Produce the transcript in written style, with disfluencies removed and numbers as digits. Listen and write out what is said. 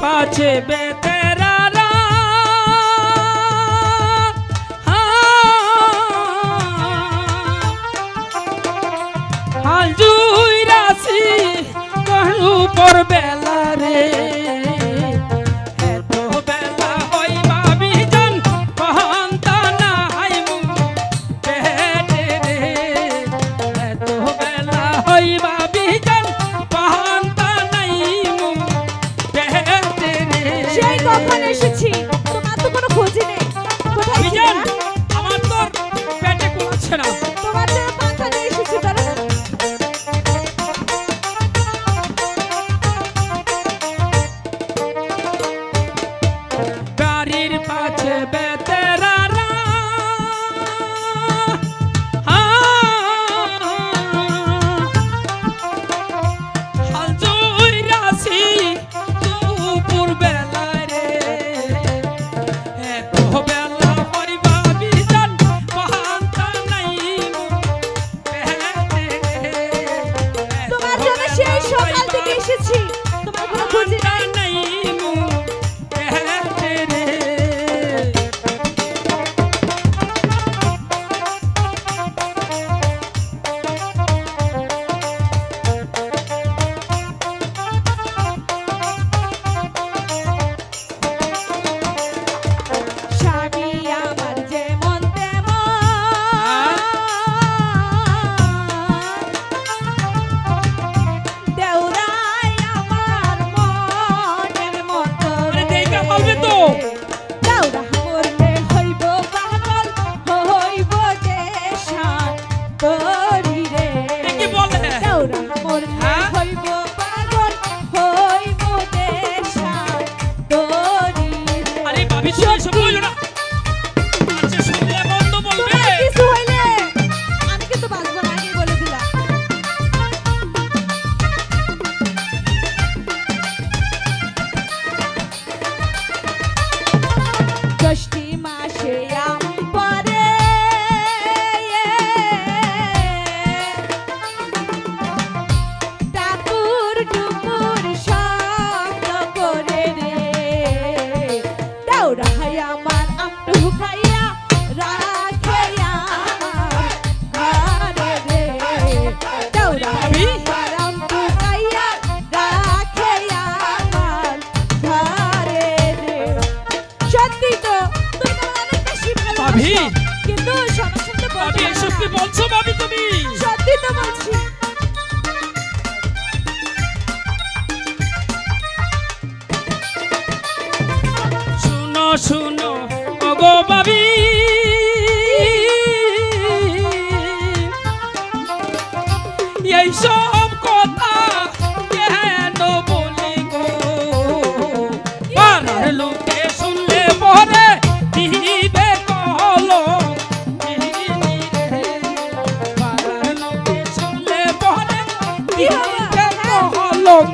पाछे बेतेरारा हाजुई राशि कहू पर बेला रे एतो बेला होइबा बिजन कहंता ना हाइमु पेटे रे एतो बेला होइबा बिजन कहंता नाइमु पेटे रे সেই কখন এসেছি তোমার তো কোনো খোঁজই নেই কোথায় ছিলে আমার তোর পেটে কুলাচ্ছে না তোমার জন্য পান্তা নিয়ে এসেছি চলো গাড়ির পাছে বেতেরারা হাজুই রাশি দুপুর বেলা রে এতো বেলা হইবা বিজান পান্তা নাইমু পেটে রে তোমার জন্য সেই সকাল থেকে এসেছি তোমার কোনো খোঁজই নেই নাইমু পেটে রে স্বামী আমার যেমন তেমন দেউরাই আমার মনের মতো আরে দেইকা বলবে তো দেউরা মরলে হইব পাগল হইব দেশান তোরি রে কি বলে দেউরা মরলে হইব পাগল হইব দেশান তোরি রে আরে ভাবি শুনে এসব বলো না আচ্ছা শুনলে বন্ধ বলবে তোমার কিছু হইলে আমি কিন্তু বাঁচবো না আগেই বলে দিলাম ষষ্ঠী মাসে আম পরে টাকুর টুকুর শব্দ করে রে দেউরা হাই আমার আম ঢুকাইয়া রাখে আমার ঘরে রে দেউরা হাই আমার আম ঢুকাইয়া রাখে আমার ঘরে রে সত্যি তো তুমি তো অনেক বেশি ভালোবাসো ভাবি। কিন্তু সবার সাথে ভাবি বলতে এসব কি বলছো ভাবি তুমি সত্যি তো বলছি শুনো শুনো ওগো ভাবি এই সব কথা কেন বলি গো পাড়ার লোকে শুনলে পরে দিবে কলম পাড়ার লোকে শুনলে পরে দিবে কলম